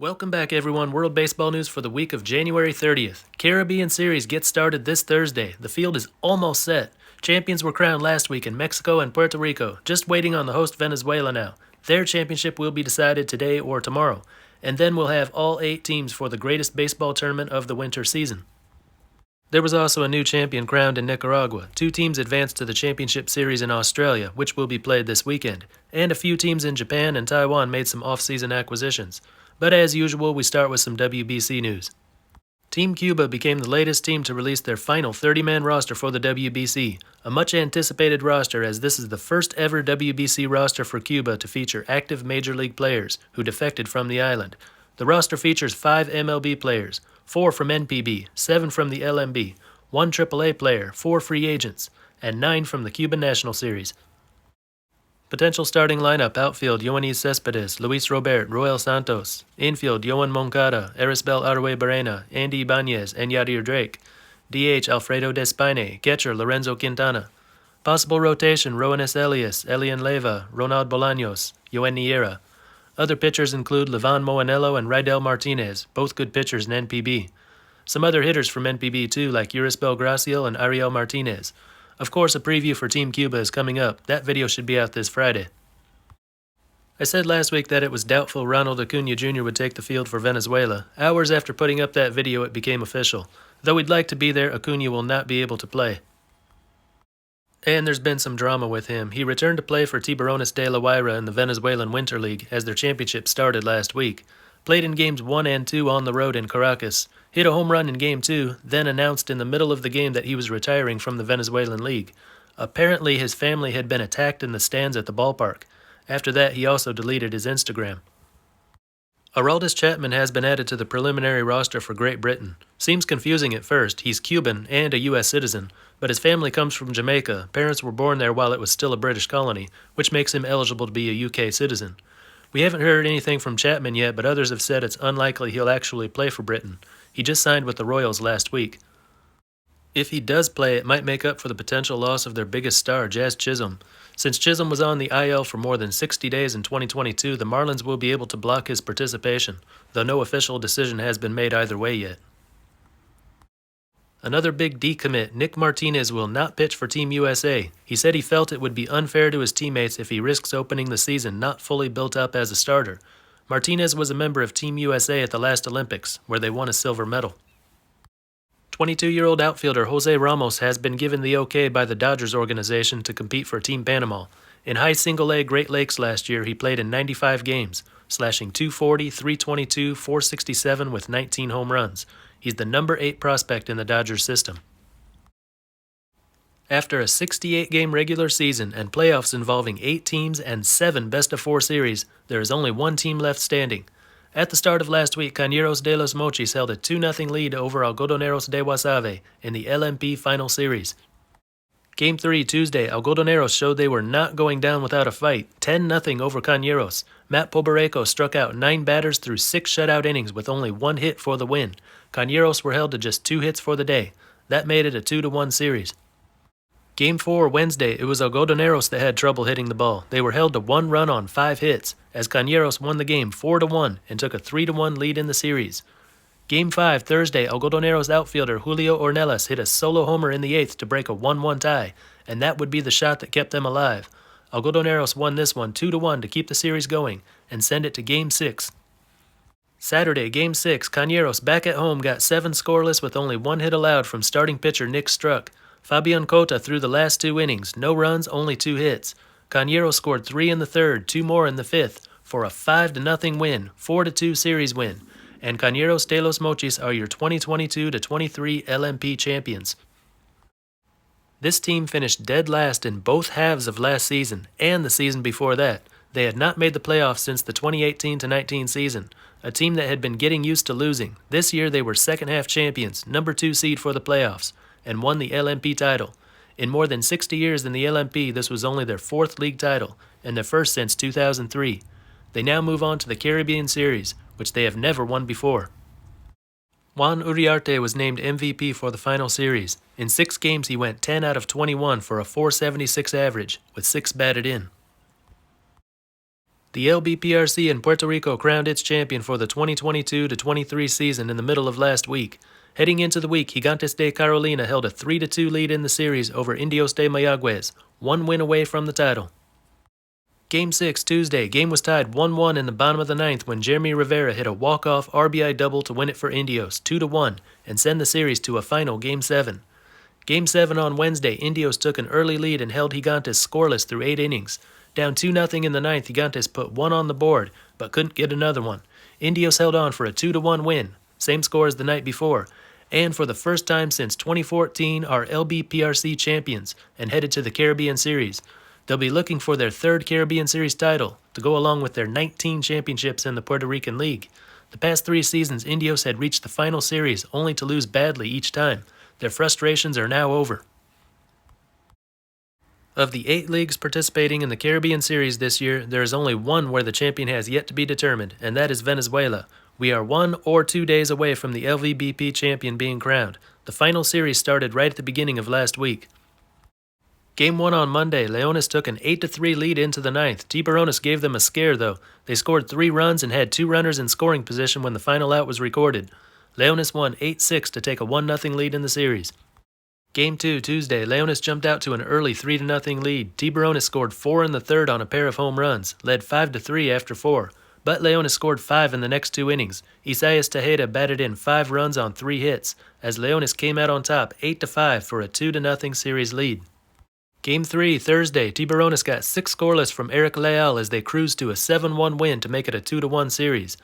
Welcome back, everyone. World Baseball news for the week of January 30th. Caribbean Series gets started this Thursday. The field is almost set. Champions were crowned last week in Mexico and Puerto Rico, just waiting on the host Venezuela now. Their championship will be decided today or tomorrow. And then we'll have all 8 teams for the greatest baseball tournament of the winter season. There was also a new champion crowned in Nicaragua. 2 teams advanced to the championship series in Australia, which will be played this weekend. And a few teams in Japan and Taiwan made some off-season acquisitions. But as usual, we start with some WBC news. Team Cuba became the latest team to release their final 30-man roster for the WBC, a much-anticipated roster as this is the first ever WBC roster for Cuba to feature active major league players who defected from the island. The roster features 5 MLB players, 4 from NPB, 7 from the LMB, 1 AAA player, 4 free agents, and 9 from the Cuban National Series. Potential starting lineup: outfield, Yohanis Cespedes, Luis Robert, Roel Santos. Infield, Yohan Moncada, Erisbel Arwe Barrena, Andy Ibanez, and Yadier Drake. DH, Alfredo Despine. Catcher, Lorenzo Quintana. Possible rotation: Roanis Elias, Elian Leyva, Ronald Bolaños, Yoen Niera. Other pitchers include Levan Moanello and Rydel Martinez, both good pitchers in NPB. Some other hitters from NPB too, like Urisbel Graciel and Ariel Martinez. Of course, a preview for Team Cuba is coming up. That video should be out this Friday. I said last week that it was doubtful Ronald Acuna Jr. would take the field for Venezuela. Hours after putting up that video, it became official. Though he'd like to be there, Acuna will not be able to play. And there's been some drama with him. He returned to play for Tiburones de la Guaira in the Venezuelan Winter League as their championship started last week. Played in games 1 and 2 on the road in Caracas. Hit a home run in Game 2, then announced in the middle of the game that he was retiring from the Venezuelan League. Apparently, his family had been attacked in the stands at the ballpark. After that, he also deleted his Instagram. Aroldis Chapman has been added to the preliminary roster for Great Britain. Seems confusing at first. He's Cuban and a U.S. citizen, but his family comes from Jamaica. Parents were born there while it was still a British colony, which makes him eligible to be a UK citizen. We haven't heard anything from Chapman yet, but others have said it's unlikely he'll actually play for Britain. He just signed with the Royals last week. If he does play, it might make up for the potential loss of their biggest star, Jazz Chisholm. Since Chisholm was on the IL for more than 60 days in 2022, the Marlins will be able to block his participation, though no official decision has been made either way yet. Another big decommit, Nick Martinez will not pitch for Team USA. He said he felt it would be unfair to his teammates if he risks opening the season not fully built up as a starter. Martinez was a member of Team USA at the last Olympics, where they won a silver medal. 22-year-old outfielder Jose Ramos has been given the okay by the Dodgers organization to compete for Team Panama. In high single-A Great Lakes last year, he played in 95 games, slashing .240, .322, .467 with 19 home runs. He's the number 8 prospect in the Dodgers system. After a 68-game regular season and playoffs involving 8 teams and 7 best-of-4 series, there is only one team left standing. At the start of last week, Cañeros de los Mochis held a 2-0 lead over Algodoneros de Guasave in the LMP Final Series. Game 3 Tuesday, Algodoneros showed they were not going down without a fight, 10-0 over Cañeros. Matt Pobereco struck out 9 batters through 6 shutout innings with only 1 hit for the win. Cañeros were held to just 2 hits for the day. That made it a 2-1 series. Game 4 Wednesday, it was Algodoneros that had trouble hitting the ball. They were held to 1 run on 5 hits, as Cañeros won the game 4-1 and took a 3-1 lead in the series. Game 5 Thursday, Algodoneros outfielder Julio Ornelas hit a solo homer in the 8th to break a 1-1 tie, and that would be the shot that kept them alive. Algodoneros won this one 2-1 to keep the series going and send it to Game 6. Saturday, Game 6, Cañeros back at home got 7 scoreless with only 1 hit allowed from starting pitcher Nick Struck. Fabian Cota threw the last 2 innings, no runs, only 2 hits. Cañeros scored 3 in the 3rd, 2 more in the 5th, for a 5-0 win, 4-2 series win. And Cañeros de los Mochis are your 2022-23 LMP champions. This team finished dead last in both halves of last season and the season before that. They had not made the playoffs since the 2018-19 season, a team that had been getting used to losing. This year they were second-half champions, number 2 seed for the playoffs, and won the LMP title. In more than 60 years in the LMP, this was only their 4th league title, and their first since 2003. They now move on to the Caribbean Series, which they have never won before. Juan Uriarte was named MVP for the final series. In 6 games, he went 10 out of 21 for a .476 average, with 6 batted in. The LBPRC in Puerto Rico crowned its champion for the 2022-23 season in the middle of last week. Heading into the week, Gigantes de Carolina held a 3-2 lead in the series over Indios de Mayagüez, one win away from the title. Game 6 Tuesday, game was tied 1-1 in the bottom of the ninth when Jeremy Rivera hit a walk-off RBI double to win it for Indios, 2-1, and send the series to a final Game 7. Game 7 on Wednesday, Indios took an early lead and held Gigantes scoreless through 8 innings. Down 2-0 in the ninth, Gigantes put one on the board, but couldn't get another one. Indios held on for a 2-1 win, same score as the night before, and for the first time since 2014 are LBPRC champions and headed to the Caribbean Series. They'll be looking for their third Caribbean Series title to go along with their 19 championships in the Puerto Rican League. The past 3 seasons, Indios had reached the final series only to lose badly each time. Their frustrations are now over. Of the 8 leagues participating in the Caribbean Series this year, there is only one where the champion has yet to be determined, and that is Venezuela. We are 1 or 2 days away from the LVBP champion being crowned. The final series started right at the beginning of last week. Game 1 on Monday, Leones took an 8-3 lead into the ninth. Tiburones gave them a scare, though. They scored 3 runs and had 2 runners in scoring position when the final out was recorded. Leones won 8-6 to take a 1-0 lead in the series. Game 2 Tuesday, Leones jumped out to an early 3-0 lead. Tiburones scored 4 in the third on a pair of home runs, led 5-3 after 4. But Leones scored 5 in the next 2 innings. Isaias Tejeda batted in 5 runs on 3 hits, as Leones came out on top 8-5 for a 2-0 series lead. Game 3 Thursday, Tiburones got 6 scoreless from Eric Leal as they cruised to a 7-1 win to make it a 2-1 series.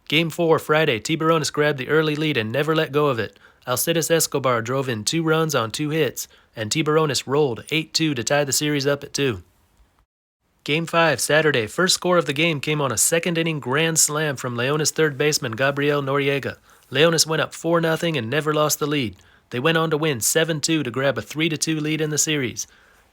Game 4 Friday, Tiburones grabbed the early lead and never let go of it. Alcides Escobar drove in 2 runs on 2 hits, and Tiburones rolled 8-2 to tie the series up at 2. Game 5 Saturday, first score of the game came on a second-inning grand slam from Leones third baseman Gabriel Noriega. Leones went up 4-0 and never lost the lead. They went on to win 7-2 to grab a 3-2 lead in the series.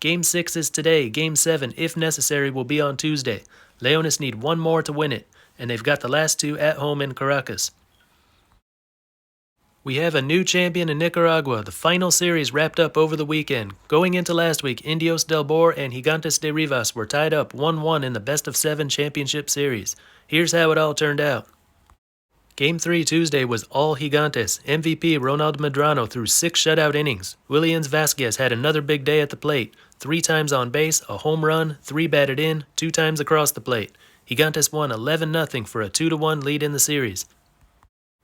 Game 6 is today. Game 7, if necessary, will be on Tuesday. Leones need 1 more to win it, and they've got the last 2 at home in Caracas. We have a new champion in Nicaragua. The final series wrapped up over the weekend. Going into last week, Indios del Bor and Gigantes de Rivas were tied up 1-1 in the best-of-7 championship series. Here's how it all turned out. Game 3 Tuesday was all Gigantes. MVP Ronald Medrano threw 6 shutout innings. Williams Vasquez had another big day at the plate. 3 times on base, a home run, 3 batted in, 2 times across the plate. Gigantes won 11-0 for a 2-1 lead in the series.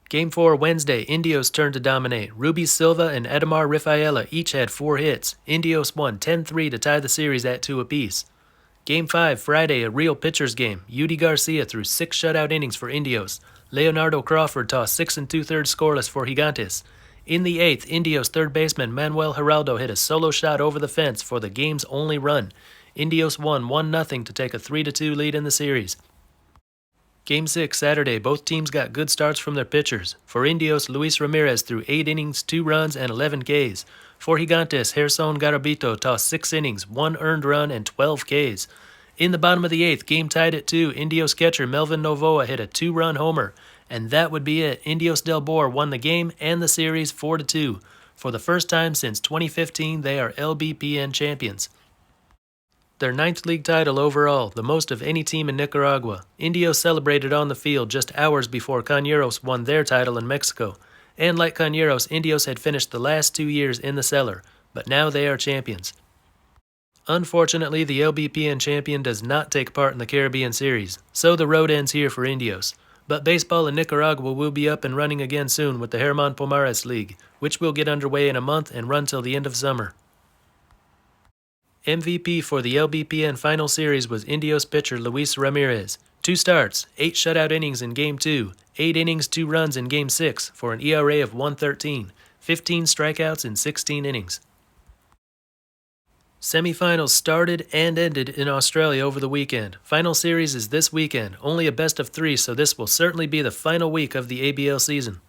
Game 4 Wednesday, Indios turned to dominate. Ruby Silva and Edamar Rafaela each had 4 hits. Indios won 10-3 to tie the series at 2 apiece. Game 5 Friday, a real pitcher's game. Yudi Garcia threw 6 shutout innings for Indios. Leonardo Crawford tossed 6 2/3 scoreless for Gigantes. In the 8th, Indios third baseman Manuel Geraldo hit a solo shot over the fence for the game's only run. Indios won 1-0 to take a 3-2 lead in the series. Game 6 Saturday, both teams got good starts from their pitchers. For Indios, Luis Ramirez threw 8 innings, 2 runs, and 11 Ks. For Gigantes, Gerson Garabito tossed 6 innings, 1 earned run, and 12 Ks. In the bottom of the 8th, game tied at 2, Indios catcher Melvin Novoa hit a 2-run homer. And that would be it. Indios del Bor won the game and the series 4-2. For the first time since 2015, they are LBPN champions. Their 9th league title overall, the most of any team in Nicaragua. Indios celebrated on the field just hours before Cañeros won their title in Mexico. And like Cañeros, Indios had finished the last 2 years in the cellar, but now they are champions. Unfortunately, the LBPN champion does not take part in the Caribbean Series, so the road ends here for Indios. But baseball in Nicaragua will be up and running again soon with the Herman Pomares League, which will get underway in a month and run till the end of summer. MVP for the LBPN final series was Indios pitcher Luis Ramirez. 2 starts, 8 shutout innings in Game 2, 8 innings, 2 runs in Game 6 for an ERA of 1.13, 15 strikeouts in 16 innings. Semifinals started and ended in Australia over the weekend. Final series is this weekend, only a best-of-3, so this will certainly be the final week of the ABL season.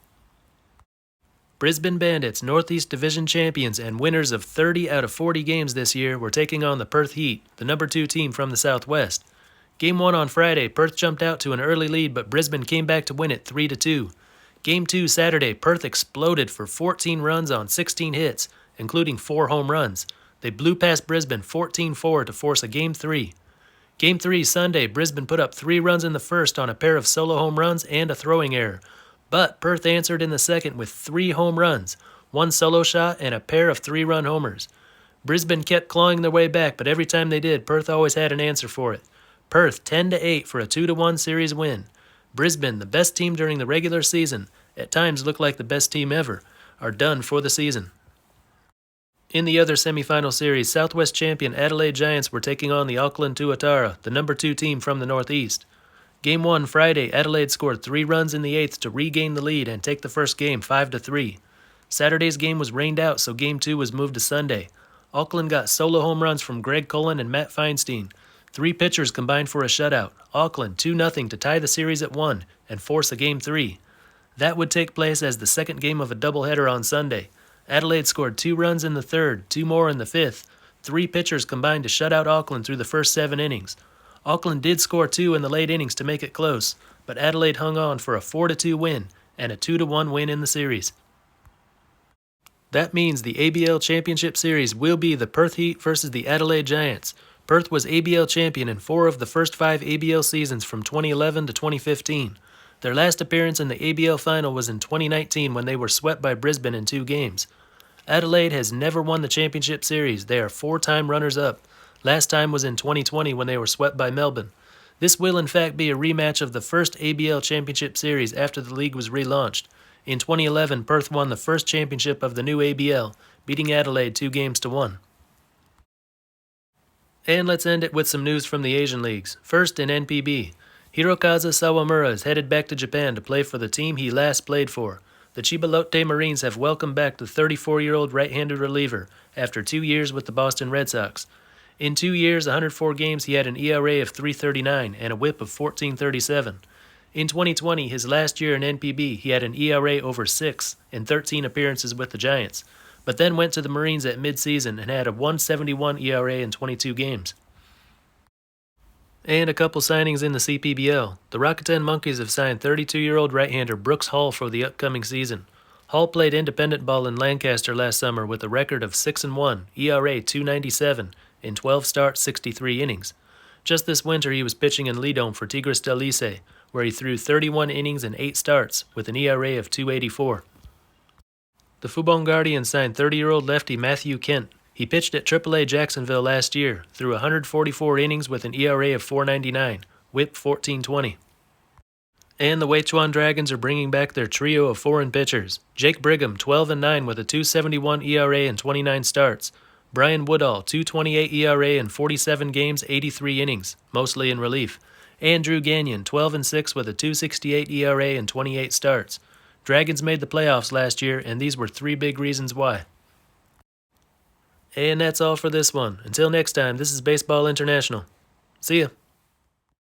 Brisbane Bandits, Northeast Division champions and winners of 30 out of 40 games this year, were taking on the Perth Heat, the number 2 team from the Southwest. Game 1 on Friday, Perth jumped out to an early lead, but Brisbane came back to win it 3-2. Game 2 Saturday, Perth exploded for 14 runs on 16 hits, including 4 home runs. They blew past Brisbane 14-4 to force a Game 3. Game 3 Sunday, Brisbane put up 3 runs in the first on a pair of solo home runs and a throwing error. But Perth answered in the second with 3 home runs, 1 solo shot, and a pair of 3-run homers. Brisbane kept clawing their way back, but every time they did, Perth always had an answer for it. Perth 10-8 for a 2-1 series win. Brisbane, the best team during the regular season, at times look like the best team ever, are done for the season. In the other semifinal series, Southwest champion Adelaide Giants were taking on the Auckland Tuatara, the number 2 team from the Northeast. Game 1 Friday, Adelaide scored 3 runs in the 8th to regain the lead and take the first game 5-3. Saturday's game was rained out, so Game 2 was moved to Sunday. Auckland got solo home runs from Greg Cullen and Matt Feinstein. 3 pitchers combined for a shutout. Auckland 2-0 to tie the series at 1 and force a Game 3. That would take place as the second game of a doubleheader on Sunday. Adelaide scored 2 runs in the 3rd, 2 more in the 5th. 3 pitchers combined to shut out Auckland through the first 7 innings. Auckland did score 2 in the late innings to make it close, but Adelaide hung on for a 4-2 win and a 2-1 win in the series. That means the ABL Championship Series will be the Perth Heat versus the Adelaide Giants. Perth was ABL champion in 4 of the first 5 ABL seasons from 2011 to 2015. Their last appearance in the ABL final was in 2019 when they were swept by Brisbane in 2 games. Adelaide has never won the championship series. They are 4-time runners-up. Last time was in 2020 when they were swept by Melbourne. This will in fact be a rematch of the first ABL Championship Series after the league was relaunched. In 2011, Perth won the first championship of the new ABL, beating Adelaide 2-1. And let's end it with some news from the Asian leagues. First in NPB, Hirokazu Sawamura is headed back to Japan to play for the team he last played for. The Chiba Lotte Marines have welcomed back the 34-year-old right-handed reliever after 2 years with the Boston Red Sox. In 2 years, 104 games, he had an ERA of .339 and a whip of .1437. In 2020, his last year in NPB, he had an ERA over 6 in 13 appearances with the Giants, but then went to the Marines at midseason and had a .171 ERA in 22 games. And a couple signings in the CPBL. The Rakuten Monkeys have signed 32-year-old right-hander Brooks Hall for the upcoming season. Hall played independent ball in Lancaster last summer with a record of 6-1, ERA .297, in 12 starts, 63 innings. Just this winter, he was pitching in Lidom for Tigres del Licey, where he threw 31 innings and 8 starts with an ERA of .284. The Fubon Guardians signed 30-year-old lefty Matthew Kent. He pitched at AAA Jacksonville last year, threw 144 innings with an ERA of .499, whip .1420. And the Weichuan Dragons are bringing back their trio of foreign pitchers. Jake Brigham, 12-9 with a .271 ERA in 29 starts. Brian Woodall, .228 ERA in 47 games, 83 innings, mostly in relief. Andrew Gagnon, 12-6 with a .268 ERA in 28 starts. Dragons made the playoffs last year, and these were 3 big reasons why. And that's all for this one. Until next time, this is Baseball International. See ya.